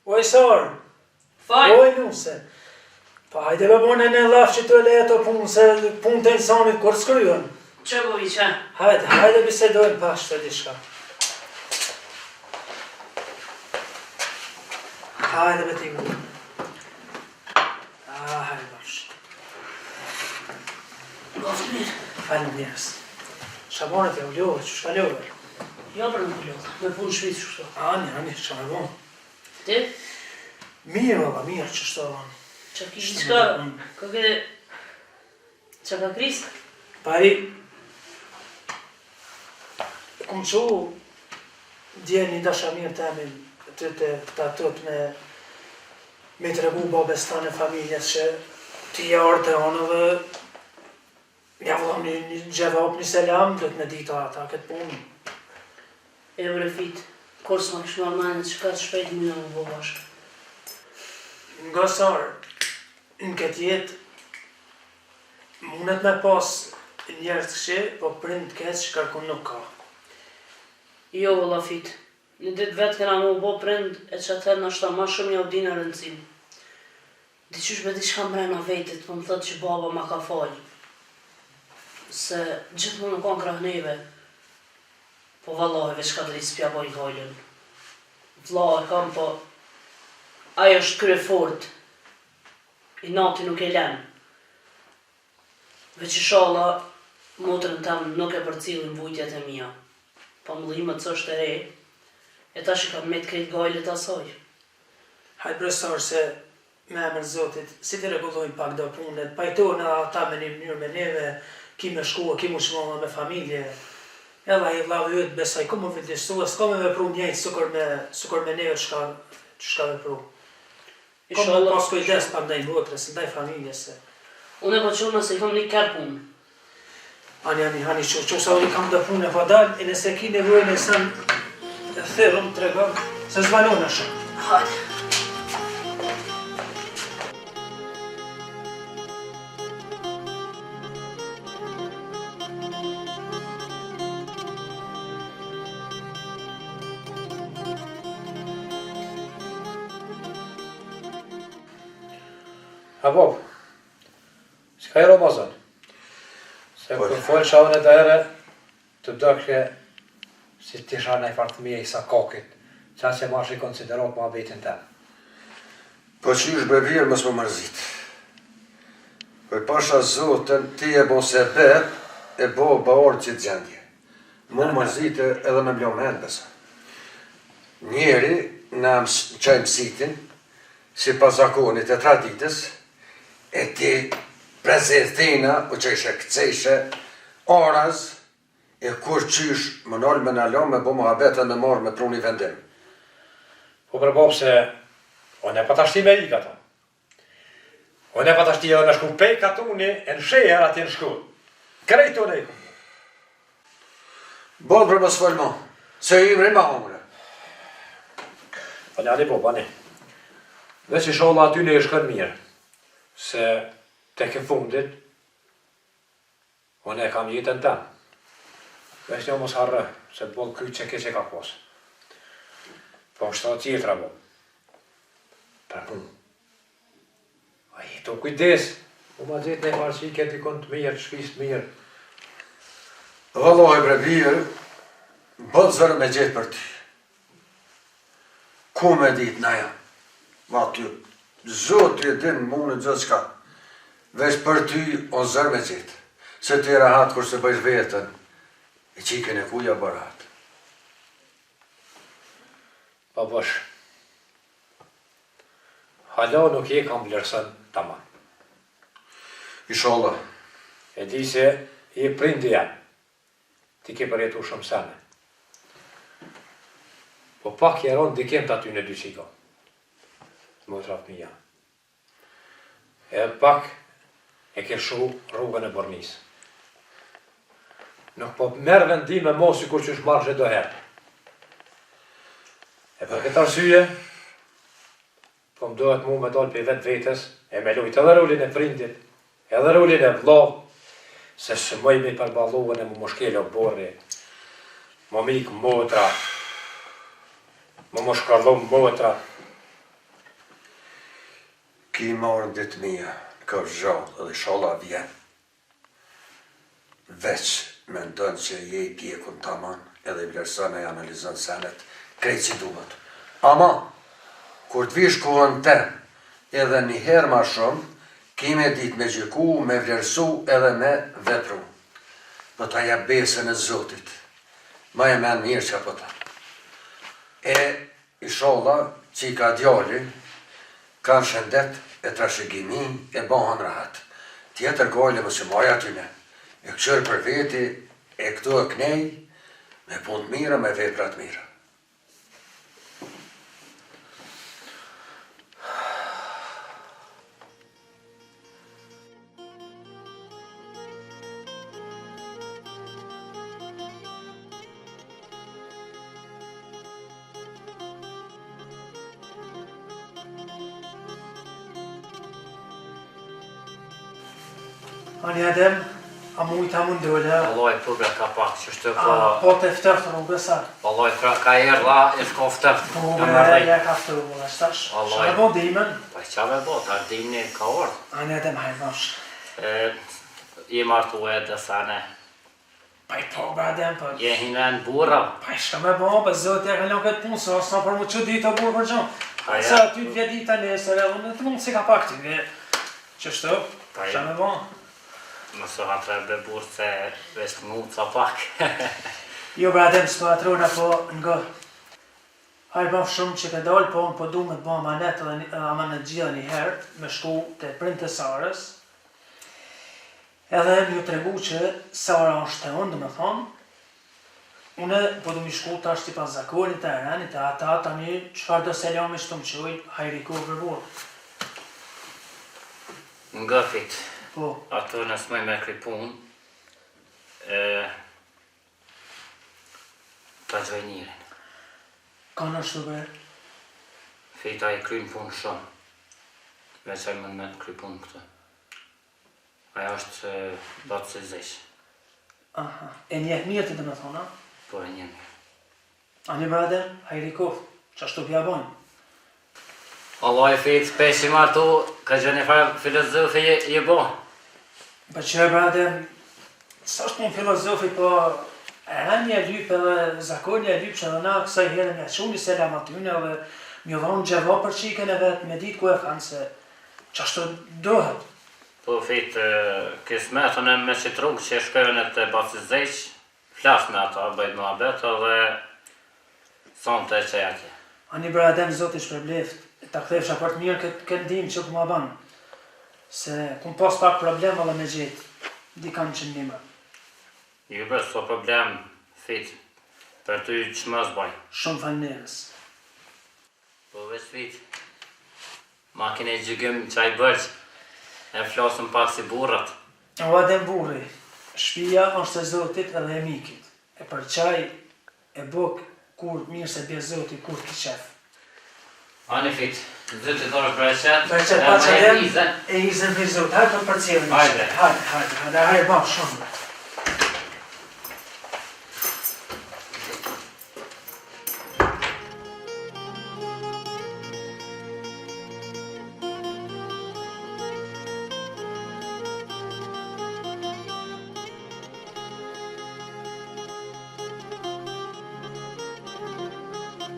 Oj, Sarë. Faj. Oj, nuse. Pa, hajde me bune në laf që të le ato punë, se punë të insanit kur s'kryën. Që po vi që? Hajde bisedojnë pashtë të dishka. Hajde me ti mu. Hajde bashkë. Goftë mirë. Falem njërës. Shabonet e u ljohet, që shka ljohet? Jo për në ljohet, me punë shvitë që shto. Ani, që me bon. Ti? Mirë, valla, mirë që shto. Që kishë qka, ka ke... Që ka kristë? Pa i... Kumë që djeni dasha mirë temin të atët me të regu babes ta në familjes që ti e orë të onë dhe ja vëllam një gjevap, një selam, dhe të me dita ata këtë punë. E bre fit, kors ma kishë marmanë që ka të shpejt më në më bo bashkë. Nga sarë, në këtë jetë, mundet me pas njerës këshe, po prind të ketë që kërkun nuk ka. Jo, vëlla fit, një ditë vetë këna më bo prind e që atëherë në ashta ma shumë një avdinë rëndësim. Diqysh me diqka mrena vetit, po më thëtë që baba ma ka falj. Se gjithë më në konë krahneve, po vallohi veç ka drejtë s'pja boj gajlën. Vlla e kam, po ajo është krye fort, i nati nuk e len. Veç inshallah, motrën tam nuk e përcillin vujtjet e mia. Pa mëllimët së është e re, e ta që kam me të krejt gajlet asaj. Hajtë brësarë se me emër Zotit, si të regullojnë pak do punet, pajtojnë ata me një mënyrë me neve, ki me shkua, ki mu shmona me familje, edhe i vlavë jëtë besaj, ku më vëllështu, s'ka me vepru njëjtë sukur me neve që shka vepru. Ka me pas kujdes pa ndaj votrës, ndaj familjes se. Unë e po qona se i kam një kërë punë. Hani, që sa unë kam dhe punë e vadal, e nëse ki nevojnë e sen e thyrëm të regëm, se zbanon në shumë. Hajde. Ha Bob, si ka i Ramazan? Se kër folë shaun e dhere, të dëkhe si të isha në i fartëmija i sa kokit, qa që ma shi konsiderat ma betin tem. Po që ish bevir mës më mërzit. Po i pasha Zotën, ti e bo se e bo baorë që të gjendje. Më mërzit edhe me mlo me endësa. Njeri në qaj mësitin, si pas zakonit e traditës, e ti prezentina, u që ishe këcejshe, oraz, e kur qysh më nalë me nalon me bo më habet e me marrë me pruni vendim. Po për Bob se, unë e patashti me i këta. Unë e patashti edhe në shku pej katuni, e në shejer ati në shku. Krejt unë e i këmë. Bodë për më sfëllmo, se i imri ma umre. Ani Bob, ani. Dhe që sholla aty në i shkën mirë, se tek e fundit, unë e kam jetën ta. Vesh një mos harrë, se të bolë kryt që ke që ka posë. Po është të tjetra, bo. Për punë. A jetu kujdes, u ma gjithë në i marë që i këti kënë të mirë, shpis të mirë. Vëllohi bre birë, bëtë zërë me gjithë për ty. Ku me ditë na jam? Va ty, Zotë i din mune gjithë qka. Vesh për ty o zërë me gjithë. Se ty e rahat kur se bëjsh vetën, e qikën e kuja bërat. Pa bësh. Hala nuk je kam vlerësën tamam. Inshallah. E di se je prindi jam. Ti ke përjetu shumë sene. Po pak jeron dikem të aty në dy qika. Motraf mija. E pak e ke shu rrugën e bornis. Nuk po merë vendim me mos i kur që shmarrë që do herë. E për këtë arsye, po më dohet mu me dollë për vetë vetës, e me lujtë edhe rullin e prindit, edhe rullin e vlov, se së mëj me përballuën e më moshkele o borri, më mikë motra, më shkarllu motra, Ki marrën ditë mija, ka gjallë edhe shala vjen. Veç me ndonë që je i pjekun taman edhe i vlerëson e analizon senet krejt si duhet. Ama, kur të vish kohën te, edhe një herë ma shumë, kime dit me gjyku, me vlerësu edhe me vepru. Po ta jep besën e Zotit. Ma e men mirë që apo ta. E inshallah që i ka djali, kanë shëndet e trashëgimi e bëhan rahat. Tjetër gojle më së maja atyne. E këqërë për veti, e këtu e knej, me punë të mira, me veprat mira. Ani Adem, a mujt a mundolle? Vallaj, përga ka pak, që shtë Po të ftërtë rrugësar. Vallaj, ka erdha, e shko ftërt. Po ja ka ftëru, vëlla, shtash. Vallaj. Shë bo dimen? Pa qa me bo, ta dimni ka ardh. Ani Adem, hajë vash. Je martu e dhe sane. Pa i po, Adem, po. Je hinen burra. Pa i shka me bo, pa zotë e kalon këtë punë, sa s'na për mu që ditë të burë për gjonë. Pa ja. Sa ty të vje dita nesër, edhe në të mund si ka pak ty, qështu? Pa ja. Shka me bo? Nësë ha trebe burë se vesh mu ca pak. Jo, Adem, s'po atrona, po nga... Hajë bëm shumë që ke dalë, po unë po du me të bo amanet edhe amanet gjitha një herë, me shku të prind të Sarës. Edhe më ju tregu që Sara është e unë, dhe me thonë, une po du mi shku tash t'i pas zakonit e erenit, e ata tani qëfar do selami shtu më qoj, hajriku për burë. Nga fit, Po, ato nësmoj me kry pun, ta gjoj njërin. ka në shtu bre? Fita i krym pun shumë, me që më me kry pun këtë. Aja është batë se zesh, Aha, e njeh mirë ti dhe me thonë, a? po e njemi. Ani brade, hajriku, që ashtu pja bojnë. Allah e fit, peshi martu, ka gjë një farë filozofi je bo. Pa që brade, sa është një filozofi, po Erani e lyp edhe zakoni e lyp që edhe na kësaj herë nga quni selam atyne edhe mjë dhonë gjeva për qikën e vetë me ditë ku e kanë se që ashtu dohet. Po fit, kismetën e me qitruk që shkojnë e të basi zeq, flas me ata, bëjt më abet edhe sonë të e që jake. Ani bradem zoti shpërbleft, ta kthefsha për të mirë këtë ndim që ku ma banë. Se kum pas pak problem edhe me gjetë, di kam që ndime. Ju bërë, so problem, fit, për ty që më zbaj. Shumë falenderës. Po veç fit, makine gjygim qaj bërq, e flasëm pak si burrat. O adem burri, shpia është e zotit edhe e mikit. E për qaj, e buk, kur mirë se bje zotit, kur ki qef. Ani fit, zëti dorë për e qetë, Për qëtë pa që dem, e izën për zotit, hajtë për cilën. Hajde. Hajde, bërë shumë.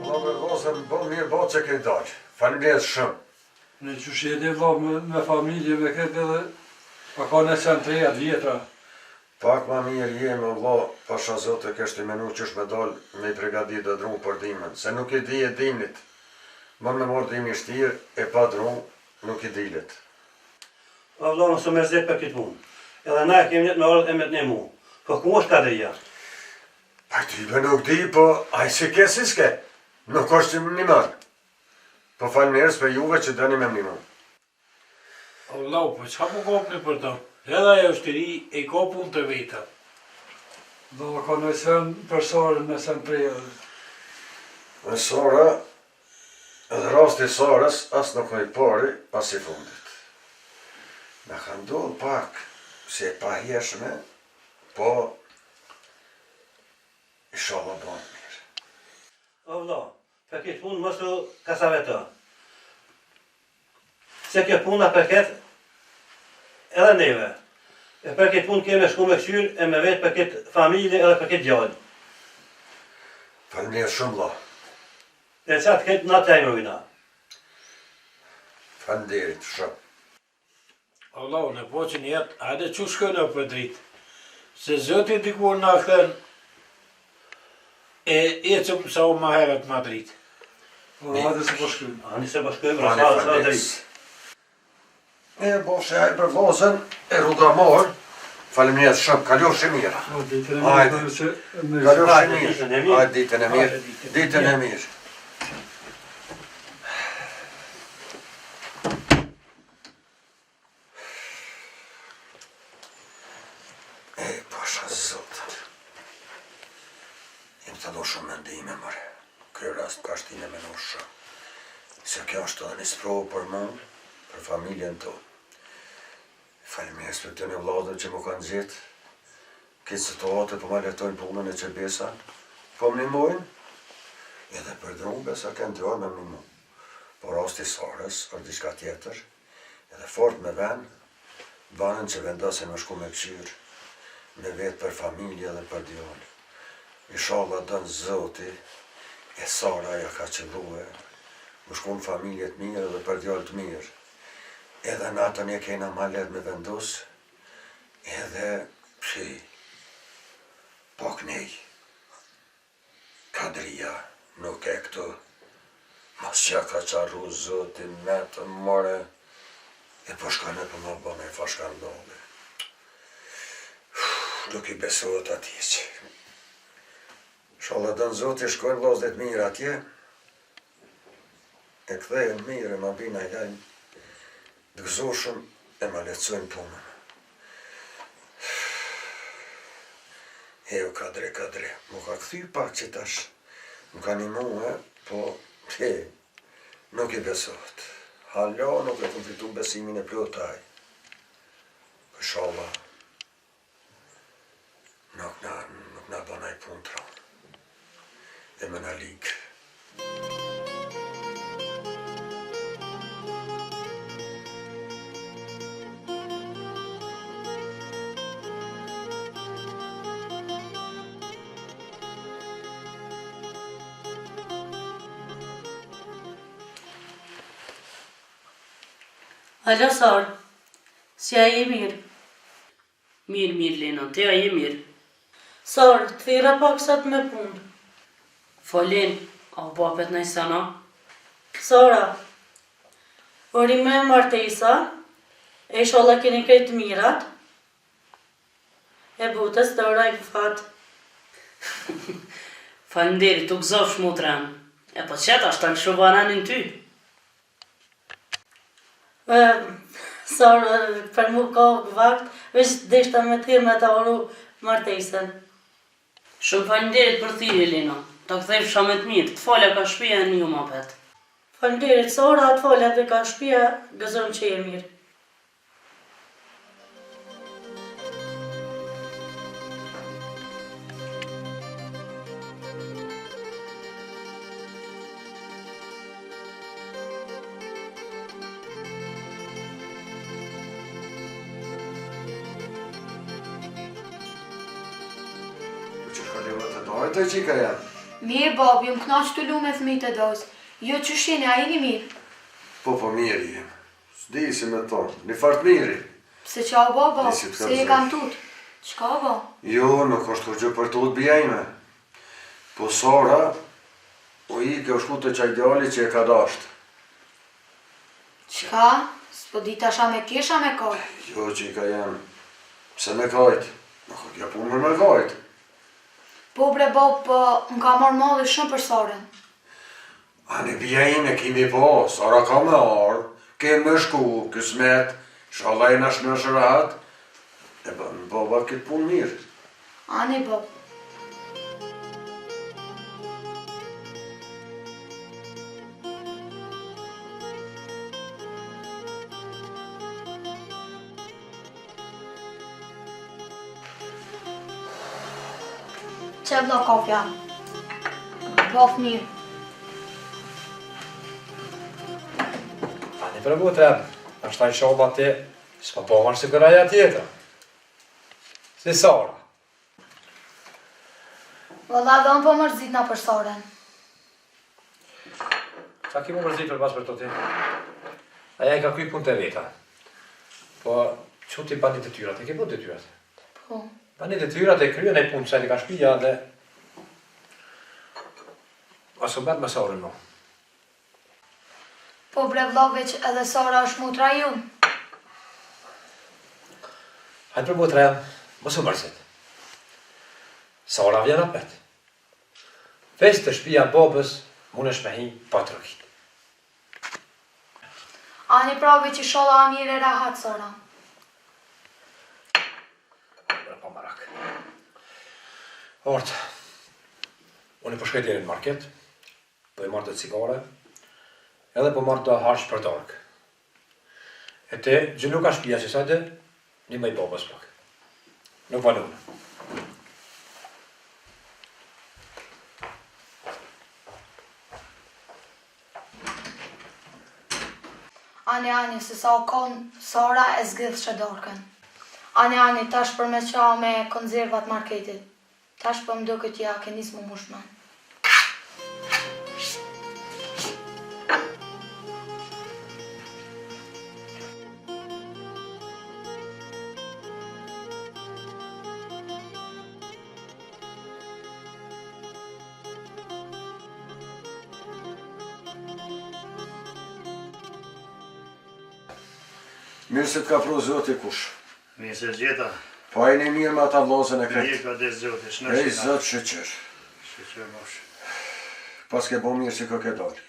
Vëllë vozën, bon mirë botë që keni dalë. Faleminderit shumë. Në qëshjeti vla me familje me këtë edhe pa ka në qenë 3 vjetra. Pak ma mirë jemi vëlla, pasha zote kështë i menu qësh me dalë me i pregadit dhe drunë për dimën. Se nuk i di e dimnit. Më me morë dimi shtirë e pa drunë nuk i dilet. O vëlla nësë me zepë për këtë punë. Edhe na kemi njët me orët e me të një mu. Po ku është ka dhe ja? Pa tyve nuk di, po aj si ke si s'ke. Nuk është që më një marë. Po faleminderit për juve që dëni me më një marë. Allah, po qa po kopni për ta? Edhe ajo shtëri e ka punë të veta. Do ka në sen për Sarën me sen prej. Në Sara, edhe rasti Sarës, as nuk me i pari, as i fundit. Me ka ndodhë pak, si e pahjeshme, po inshallah bënë mirë. O vëlla, për këtë punë mësë kasave të. se kjo puna përket edhe neve. E për këtë punë keme shku me këshyr e me vetë për këtë familje edhe për këtë gjallë. Faleminderit shumë vëlla. E qatë këtë na të emrujna. Faleminderit shumë. Allah, në po që njetë, hajde që shkënë për dritë. Se Zoti dikur na kthen e ecëm sa u ma herët ma dritë. Hajde se po shkrim. Ani se po shkojmë Ani sa faleminderit. drejt. E boshe haj për vozën, e rruga morë. Faleminderit shumë, kalofshi mirë. Ditën e Hajde. mirë që në Kalofshi Hajde, mirë. ditën e mirë. Hajde ditën e mirë. Hajde, Ditën e mirë. E pasha zotër. Jem të do shumë mendime mërë. Kjo rast ka shtine me në shumë. Se kjo është edhe një sprovë për mu, për familjen tonë. Faleminderit për të një vladër që më kanë gjithë. Këtë situatë po më letojnë punën e qebesa. Po më nimojnë. Edhe për drumbe sa kanë të orë me më nimu. Por rasti Sarës, është diçka tjetër. Edhe fort me ven, banën që vendosin me shku me këshyrë. Me vetë për familje dhe për djallë. Inshallah dënë Zoti, e Sara ja ka qëllue. Më shku në familjet mirë dhe për djallë të mirë. Edhe natën e kena ma let me vendus, edhe pak nej. Kadria nuk e këtu, mas që ka qarru Zotin me të more, e po shkane për më bëme e fa shkandale. Nuk i besohet atje që. Shala dënë Zotin shkojnë vllazët mirë atje, e kthejnë mirë e ma bina i lajnë, të gëzoshëm e ma lecojnë punën. Heo kadre, mu ka këthy pak që tash, më ka një muhe, po, nuk i besohet. Hala nuk e të fitu besimin e plotaj. Inshallah, nuk na banaj punë të ranë. E me na ligë. Alo, Sarë, si a je mirë? Mirë, Lena, te a je mirë? Sarë, të thira pak sot me punë. Falin, a u babet në i sana? Sara, ori me martesa, e sholla keni krejt mirat, e butës të oraj për fatë. Falenderi, tu gëzosh mutran. E po qëta është të në shubananin ty. Sarë, për mu ka vakt, veç deshta me thirë me ta oru martesën. Shumë falenderit për thirë, Elena. Ta këthejmë shamet mirë, të falja ka shpia një ma petë. Falenderit, Sara, të falja dhe ka shpia, gëzëm që je mirë. Të qika janë? Mirë, bab, jom knaq të lu me fëmijët e dozë. Jo që shini, a jeni mirë? Po mirë jem. S'di si me tonë, një fartë mirë. Pse qa o baba, Nisi të se kam je kam tut. Qka o ba? Jo, nuk është të gjë për tut bjejme. Po Sara, u i ke u shku të qaj djali që e ka dashtë. Qka? S'po di tasha me kesha me kaj. Jo, qika janë. Pse me kajtë? Nuk o kja punë me kajtë. Po bre bab, po m'ka marrë madhe shumë për Sarën. Ani bia ime kimi po, Sara ka me ardhë, ke me shku, kësmet, shala e nash në shërat, e bën baba këtë punë mirë. Ani bab. Qe vla kafja. Baf mirë. Ani për mu të Ashta inshallah ti s'pa po marrë si këraja tjetër. Si Sara. Valla dhe unë po mërzit na për Sarën. Qa ki mu mërzitur pas për të ti? Aja i ka kuj punë të veta. Po, që ti banit të tyrat? E ke punë të tyrat? Po. Banit të tyrat e kryen e punë, sa i ka shpija dhe... Aso bet me Sarën no. Po bre vlla veç edhe Sara është mutra junë. Hajtë për mutra jam, mos u mërzit. Sara vjen apet. Veç të shpija babës, mund është me hi pa të rëkit. Ani pravi që sholla a mire rahat Sara. Pa marak. Ortë, unë i përshkret jeri në market, po i marrë të cigare, edhe po marrë të harsh për dark. E te, gjë nuk ka shpia që sajte, një me i babës pak. Nuk va nunë. Ani, se sa o konë, Sara e zgjidh shëdarkën. Ani, tash për me qa me konzervat marketit. Tash për më duket ja ke nis më mushme. Mirë se t'ka pru zoti kush. Mirë se gjeta. Po e një mirë me ata vlozën e Mirë kretë. ka dhe zoti, shnë Ej, shqita. zot shëqër. Shqyqër mosh. Pas ke bo mirë që ka ke dalë.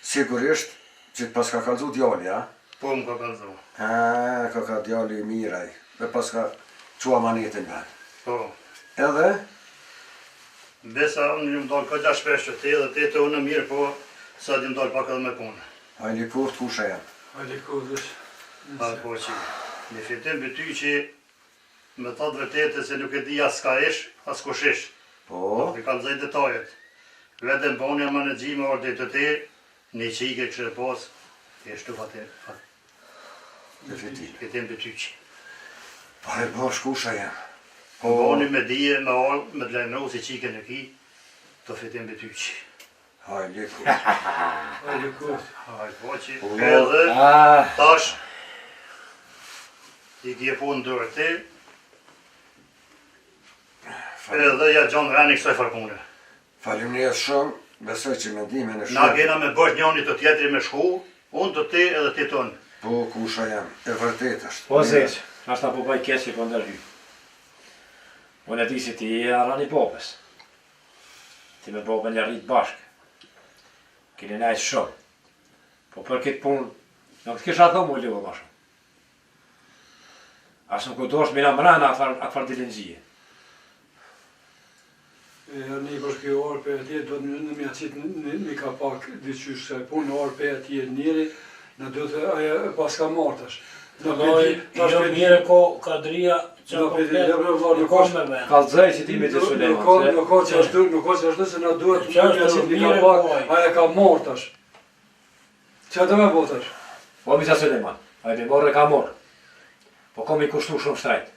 Sigurisht që t'pas ka kalzu djali, a? Po më ka kalzu. Ka djali i miraj. Dhe pas ka qua manetin ven. Po. Edhe, Besa unë një më dalë këgja shpesh që te dhe te të unë mirë, po sa di më dalë pak edhe me punë. a i kurt kusha jam. Hajde kodës. Pa po që në fitim për ty që me ta të vërtetë se nuk e di as ka ish, as kush ish. Po, Me kanë zaj detajet. Vetëm bonja më në gjime orë të te, një qike kështë e pas, e shtu fatim. në fiti. Fitim për ty që. Pa e bash kusha jam. Po boni me dije, me orë, me të lejmëru si qike në ki, të fitim për ty që. Hajde kurt. Hajde kodës. Hajt po që, Po, edhe Ah, tash, i kje punë dërë te, edhe ja gjonë rani kësoj farpune. Faleminderit shumë, besoj që mendimin e Na shumë. kena me bësh njëni të tjetëri me shku, unë të te edhe ti tonë. Po, kusha jam. E vërtet është. po zeq, ashta po baj keqe po ndërhy. Unë e di si ti e arani babës. Ti me babën e rrit bashkë. Kini najtë shumë. Po për këtë punë, nuk të kisha thonë mu lëvë ma shumë. Asë nuk u dosh mina mrena atëfar dilin gjije. Një bashkë orë për atje, do të në mja qitë një ka pak diqysh se punë orë për atje njëri, në do të aja pas ka martash. Jo mire ko kadria që komplet, ko me ven. Ka zëj që ti me të Suleman. Nuk ka që ashtu se na duhet në mja qitë një ka pak, aja ka martash. Që të me botash? Po mi të Suleman, a i me morë e ka morë. Po kom i kushtu shumë shtrejt.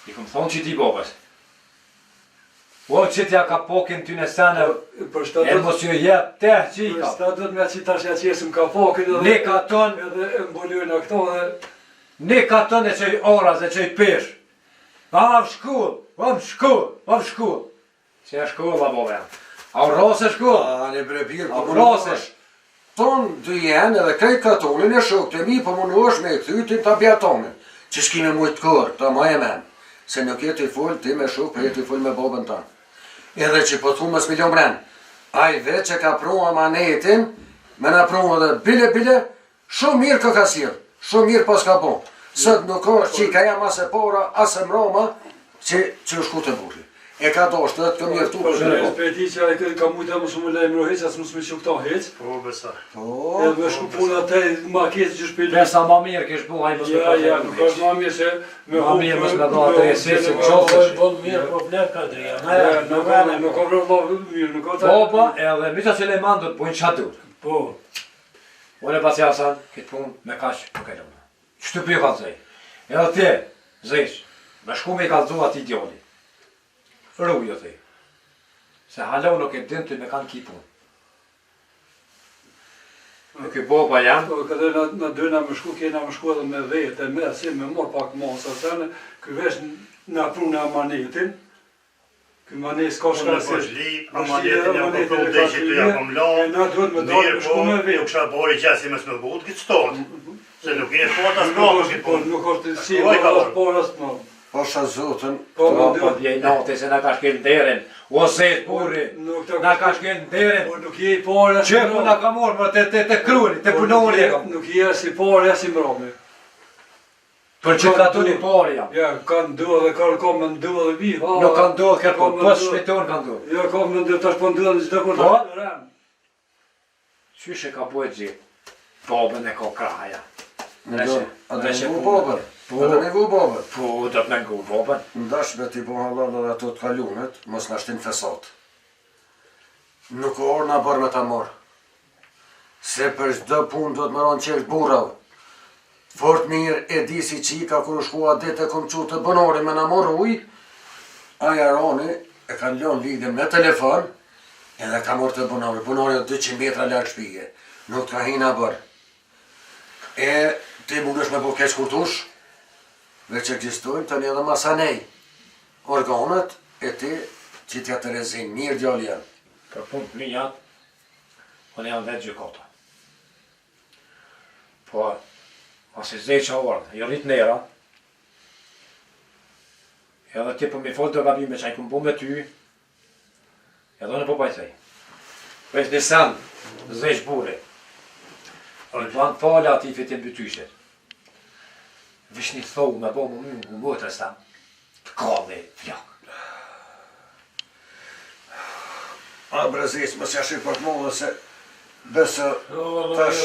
I kom thonë që ti babës. O që t'ja ka pokin ty në sene, Për shta e mos që jep te që i ka. Sta do të me qitë tash ja qesëm ka pakin Ne ka ton, edhe e mbulujnë a këto dhe... ne ka ton e qëj oras e qëj pesh. Vam shkull, vam shkull, vam shkull. Që e shkull, la bove jam. A u rose shkull? A, në brepirë, A u rosesh? Tonë dy jenë edhe krejt katonin e shok të mi, po më në është me i këthytin të bjatonin. Që shkine mujtë kërë, ta ma e men. Se nuk jeti full, ti me shok, për jeti full me babën ta. Edhe që po thumë mës milion brenë. A i vetë që ka prua manetin, me na prua dhe bile, shumë mirë kë ka sirë, shumë mirë pas ka bon. Sët nuk është që i ka jam asë pora, asë mroma, që është ku të burri. E ka doshtë dhe të këmë njërtu për shërë. Për ti që a ka mujtë e mësë më lejmë heq, asë mësë me që këta heq. Po, besa. Edhe me shku puna te ma kesë që shpilë. Pesa ma mirë kish bu, hajmë së Ja, nuk është ma mirë se... Ma mirë mësë me dha të jesit se qofësh. Bon mirë po flet kadria. Nuk ka vërë mirë, nuk ka ta... Baba edhe Mita Suleman do të pojnë qatur. Po. Unë e pasi Hasan, këtë punë me kaq nuk e lëmë. Qëtë për ka zëj? Edhe ti, zëjsh, me shku me i kalzu ati djali. Rruj, o thej. Se halau nuk e din të me kanë ki punë. E këj boba jam. Këtë në dyna më shku, kena më shku edhe me vete, si me mor pak masa, sene, këj vesh në prunë e amanetin. Këj manet s'ka shka se... Amanetin jam për prunë dhe që të jam la, mirë po, nuk shka bori qesi me s'me butë këtë stotë. Se nuk kene pota s'ka për këtë punë. Nuk është si, nuk është më. Pasha Zotën, Po djej nate se na ka shkel derin, o se burri, na ka shkel derin. Nuk je i pare, Që po na ka morë, te kruni, te punori e kam. nuk je si pare, as i mbrami. Për që ka tuni pari jam. Ja, kanë duhe dhe ka me nduhe dhe vi. Nuk ka ndodhë kërko, po shpeton ka ndodhë. Ja, ka me nduhe, tash po nduhe në gjithë kur Po? të rem. Qyshe ka bojt gjithë, babën e ka kraja. a dhe ngu babër, a dhe ngu babër. Po, do të nëngu babën. Ndash me t'i bo halal dhe ato të kalunet, mos në shtin fesat. Nuk o orë në bërë me ta morë. Se për çdo punë do të më ronë qesh burav. Fort mirë e di si qika kër u shkua dite kom qu të bënori me në morë uj, aja roni e kanë lënë lidhjen me telefon, edhe ka morë të bënori. Bënori o 200 metra lartë shpije. Nuk ka hina bërë. E ti mundesh me po keq kurtush, veç ekzistojnë të një edhe masanej. Organet e ti që t'ja të rezin, mirë djallë janë. Për punë të minjat, unë jam vetë gjykata. Po, asi zej që orë, i rrit nera, edhe ti për mi folë të gabime që a i këmë bu me ty, edhe unë po pajtej. Veç një sen, zej që buri, i plan falë ati i fitin bëtyshet. Vish një thohu me bo më më të restan, të kalli flak. A brezis, mësja shik për të modhe se besë tash...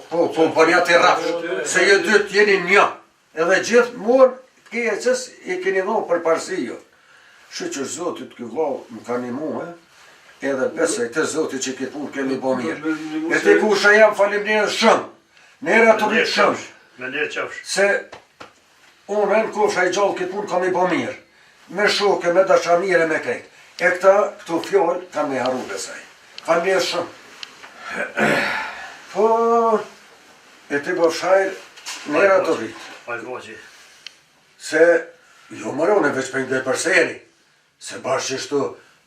Po nja të rafsh, se jë dytë jeni një, edhe gjithë morë keqës i keni dhonë për parësi jo. Shqyqër Zotit kë vlau më ka një muhe, edhe besë e të Zotit që këtë punë kemi bo mirë. E të kusha jam falim njerë shumë, njerë ato rritë shumë. Me njerë qafsh. Se unë në kusha i gjallë këtë punë kam i bo mirë, me shoke, me dashamire, me krejtë. E këtu fjallë kam me haru besaj. Falim njerë shumë. Po, e ti bo shajrë, njerë ato rritë. Aj voqi. Se, jo mërone veç për ndoj për seri, se bashkë që shtu,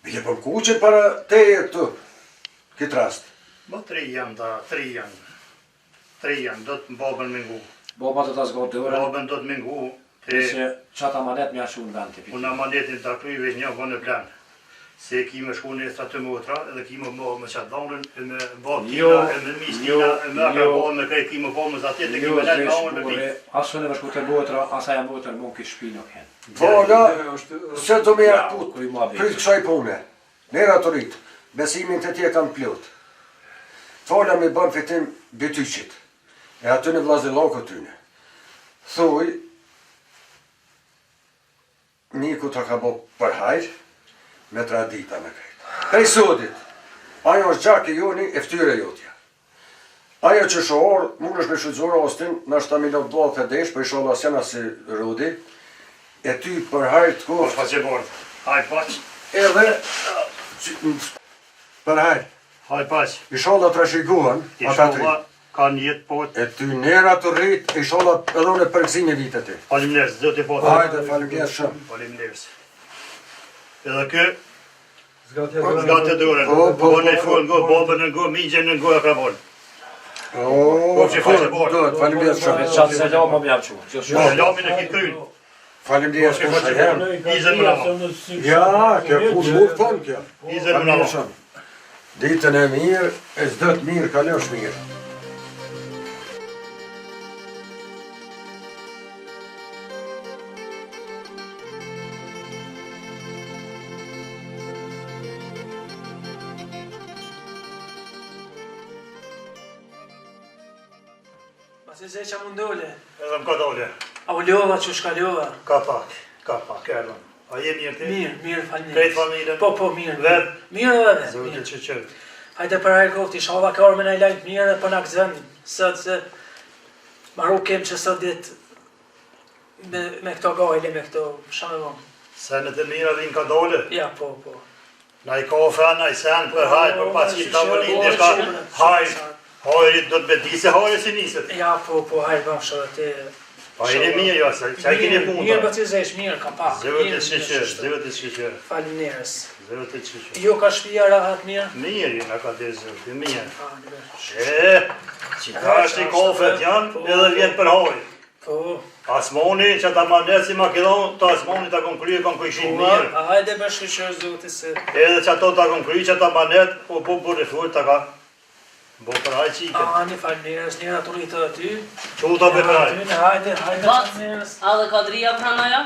bile për kuqet para teje këtu, këtë rast. Bo 3 janë da, 3 janë. 3 janë, do të babën me ngu. Boba të ta zgotë dërën, Babën do të me ngu, se qata manet me ashu në vend të pitë. unë amanetin të akry veç një vënë plan. Se ki me shku në të motra, edhe ki me bo me qatë dhanën, e me bo kina, e me mistina, e me aka bo me krejt ki me bo me zatit, e ki me letë dhanën me pitë. Asu në me shku të botra, asaja motër mund këtë shpi nuk hen. Vola, se do me Ja, jakput, kuj ma vjetë. kryt kësaj pune, nera të rritë, besimin të tje kam plot. Fola me bën fitim bëtyqit, e aty në vlazilokë tyne. Thuj, Niku të ka bo për hajrë, me tradita me krejtë. Prej sodit, ajo është gjaki joni e ftyre jotja. Ajo që shohor, mund është me shudzora ostin, në është ta milot do të desh, për i shohla sjena si rudi, e ty për hajrë të Po kohë, shpa që bordë. Haj paq, edhe për hajrë, haj paq. i shohla të rashiguan, I ata të shohla, rritë. ka njetë po, E ty nera të rritë, i shohla edhe unë e përgzime vitet ti. falimnerës, zëti po. Hajde, falimderë shumë. Falimnerës. Edhe kë, Zgatja zgatë të dure, Po, bo në full ngo, babën në ngo, migjen në ngo e ka bonë. O, që faqe bordë. do, falimderë Me shumë. qatë se lama më jam qu. Lamin e kitë krynë. Falimderë Po, që shumë faqe herë. bordë. Izën më lama. Ja, kjo punë mund thonë kjo. Izën më Falimderë lama. shumë. Ditën e mirë, e s'do të mirë, kalosh mirë. Pasi zej që mundole, Edhe më ka dole. a u ljova që shkallova. Ka pak, erën. A je mirë ti? Mirë, mirë, falë Krejt familjen? Po, mirë. Vetë? Mirë edhe vetë. Zotin mirë. që qërë. Hajde për hajë kofti, inshallah ka orë me në lajnë të mirë, për në këzën, sëtë se maru kem që sot ditë me këto gajle, me këto shamë vonë. Senet e mira vinë ka dole. Ja, po. Na i kafe, na i sen për hajë, për pacit tavolin, dhe shka hajërit do të me di se hajë si niset. Ja, po, hajë bashkë dhe te... Pa e mirë jo, se që a i kini punë. Mirë për të zesh, mirë ka pa. Zëvët e shqyqër. Faleminderes. Zëvët e shqyqër. Jo ka shpia rahat mirë? Mirë, nga ka të zëvët, mirë. Qita është i kofet janë, edhe vjetë për hajë. Po. Asmoni që ta manet si Makedon, ta asmoni ta kon krye, kon këshin mirë. Hajde për shqyqër zote se... Edhe që ato ta kon krye, që ta manet, po refur ta ka... Bo për hajë qike. Një faleminderes, njëra të rritë dhe ty. Quta për hajë. Hajde faleminderes. A dhe Kadria pranaja?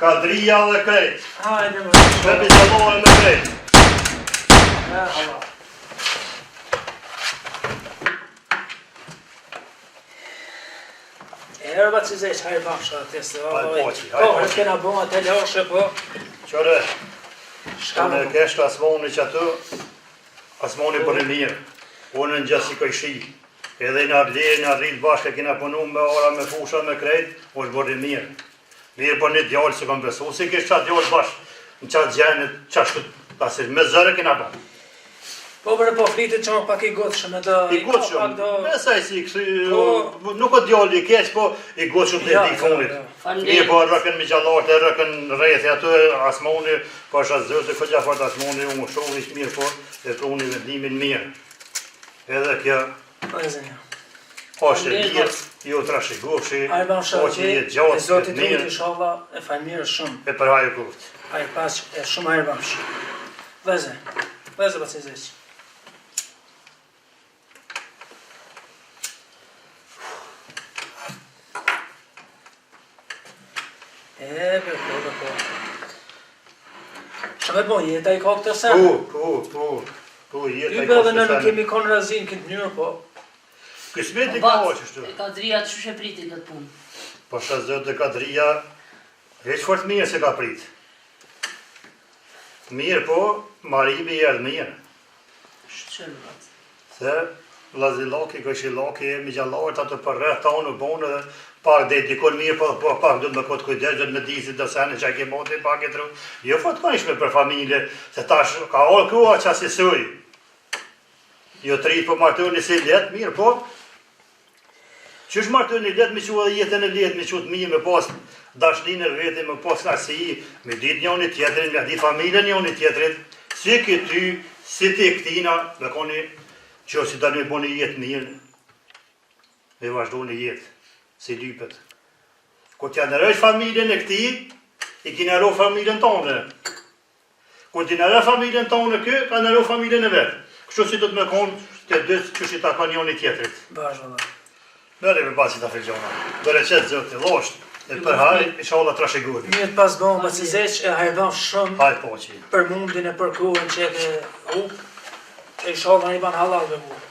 Kadria dhe krejt. Hajde më. Me bisalore me krejt. Erba që zeq, hajde bashkë atë se... Hajde poqi, hajde poqi. Po, kena bëma të loshe, po. Qore, në keshtë asmoni që atë, asmoni për e mirë. Unë në gjësë si këjshi, edhe në ablerë, në rritë bashkë, kena punu me ora, me fusha, me krejt, është bërë mirë. Mirë për një djallë që kam besu, si kështë qatë djallë bashkë, në qatë gjenit, qashtë, pasir, me zërë kena bërë. Po bërë po flitit që më pak i gotëshëm edhe... I gotëshëm, me saj si kësë, nuk o djallë i keqë, po i gotëshëm të di funit. Mirë po rëkën me gjallartë, rëkën rejthi atë, asmoni, po është asë zërë, këgja fart asmoni, u më shumë ishtë mirë, po, e pruni vendimin mirë. Edhe kjo është e mirë, ju të rashigurshi, po që një gjatë, e zotit rritë i shala, e faj mirë shumë. E për hajë kuft. Hajë pas, e shumë hajë bashkë. Veze për të zeqë. Po. Shë me bo, jeta i ka këtë sen? Po, jeta i Ty bërë dhe në nuk kemi konë razin këtë njërë, po. Kësmet i ka oqështu. E Kadria që shë priti këtë punë? Po shë zëtë e Kadria, heqë fort mirë se ka prit. Mirë po, marimi i erdë mirë. Shqërë vatë. Se, lazilaki, këshilaki, mi gjallarët atë për rreth ta unë bonë dhe pak dhe dikon mirë, po pak dhëtë me këtë kujdesh, dhëtë me disit dhe sene që a ke bote, pak e tru. Jo fort kanishme për familje, se tash ka orë kua që asisuj. Jo të rritë po martër një si letë, mirë po. Qysh martër një letë, mi qua dhe jetën e letë, mi qëtë mirë, me pas dashnin e vete, me pas knasi, me ditë një unë i tjetërin, me ditë familje një unë i tjetërin, si këty, si ti këtina, me koni që si da një bo një jetë mirë, me vazhdo një jetë, si lypet. Ko t'ja nërësh familjen e këti, i ki nërë familjen tonë. Ko t'i nërë familjen tonë kë, ka nërë familjen e vetë. Kështu si do të me konë të dësë që shi ta ka njoni tjetërit. Bashkë, dhe. Mërë me basi ta frigjona. Bërë qëtë zëtë, losht, e për hajë, isha olla trashegurë. Mirë të pas bëmë, basi zeq, e hajban shumë Hajë po që. për mundin e për kuën që e ke hupë, e isha olla një ban halal dhe mu.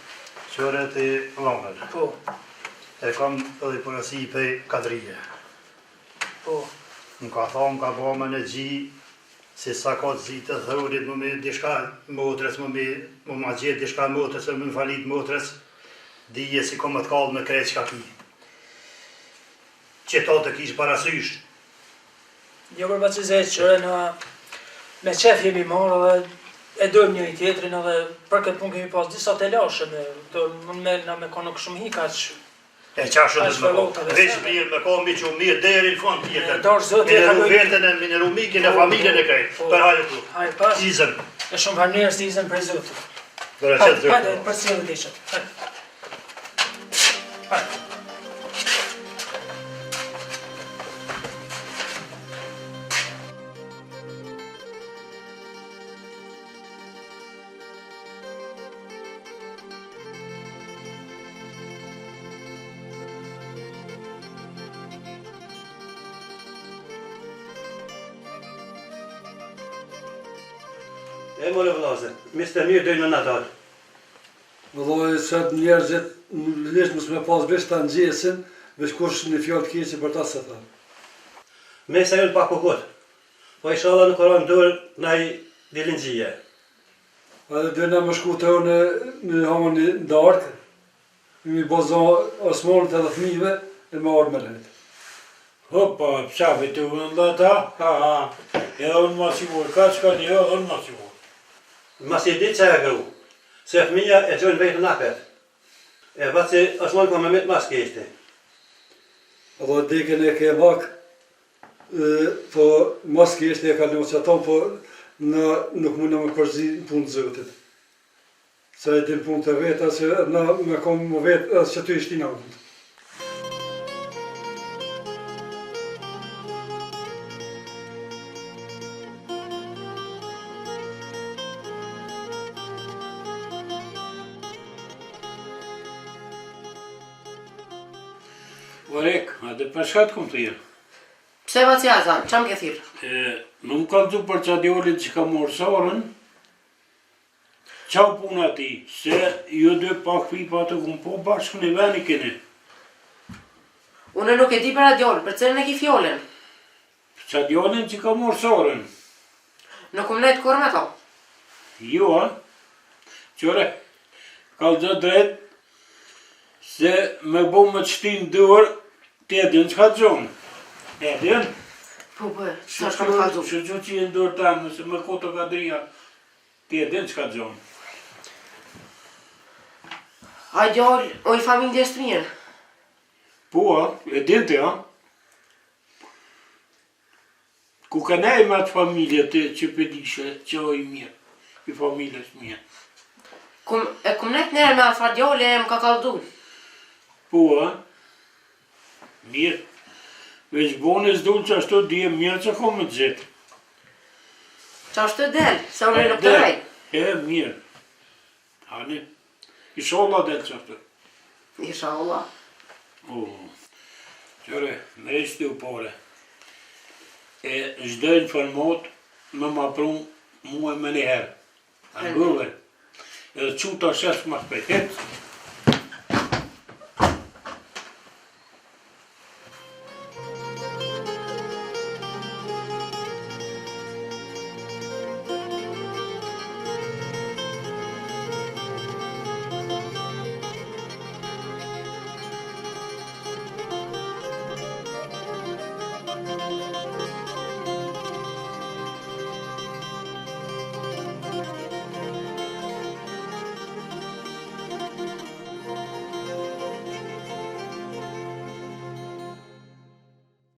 Qëre të longër. Po, E kam edhe përësi për Kadrije. po. Më ka thonë, ka bo me në gji, se sa ka të zitë të dhërit, më me dishka motrës, më ma gjithë dishka motrës, më më falit motrës, dije si kom të kallë me krejtë qka ki. Që ta të kishë parasysh. Jo për basi zeq, qëre në me qef jemi marë dhe e dojmë një i tjetrin edhe për këtë punë kemi pas disa të lashe me konë shumë hika që E qashë dhe me ko, veç mirë me ko, mi që mirë deri në fond tjetër. Mineru vetën e mineru mikin e familjen e krejtë, për hajë tu. Hajë pas, Izën. e shumë farnirës të izën për zotë. Bërë qëtë zërë. Hajde, për cilë të ishët. Hajde. E mërë vlaze, Mr. Mirë dojnë në Natal. Vëlloj, sot njerëzit, lesh mësë me pas veç të ngjesin, veç kush një fjallë të keqe për ta se ta. Me sa jënë pak kokot, po i shala në koran dërë në i dilingjie. Edhe dhe në më shku të në hamën në darkë, mi bazon osmonët edhe fmive, e me arë me lejtë. Hopa, pësafi të unë dhe ta, edhe unë ma sigur, ka që ka një edhe unë ma sigur. Mas i ditë që e gru, se fëmija e qojnë vejtë në apet. E batë se osmonë ka me mitë mas keshti. Edhe deken e ke vak, po mas keshti e ka një që aton, po nuk mund me përzi në punë të zëtit. Se e din punë të veta, se na me kom më vetë, edhe që ty ishti në vëndë. Orek, a dhe përshkat kom të jenë? Pse va cja zanë, qam ke thirë? Më më kalëzu për qa djolit që ka morë sarën, qa puna ti, se ju dy pak pipa të kumë po bashkë në veni keni. Une nuk e di për adjollë, për cilën e ki fjollin. Qa djolin që ka morë sarën. Nuk më nejtë kur me to. Jo, qëre, kalëzë drejt, se me bo me qëtin dërë, të edhin që ka gjonë. Edhin? Po, sa shka më kalëzu? Që që që i ndërë tamë, se me koto ka drija, të edhin që ka gjonë. A djollë, o i familjes të mirë? Po, edhin të, ja. Ku ka nej me atë familje të që pedishe, që o i mirë, i familjes mirë. E kum nejtë njerë me atë djollë e më ka kaldu. Po, mirë. Veç bone s'dullë që ashtu dhije mirë që ko me të zetë. Qa është të delë, se unë nuk të rej. Mirë. Hani, ishallah delë që ashtu. Inshallah. Qëre, me ishte u pare. E zhdojnë informot me ma prunë muaj me një herë. A ngurve. Edhe quta shesh ma shpejtet.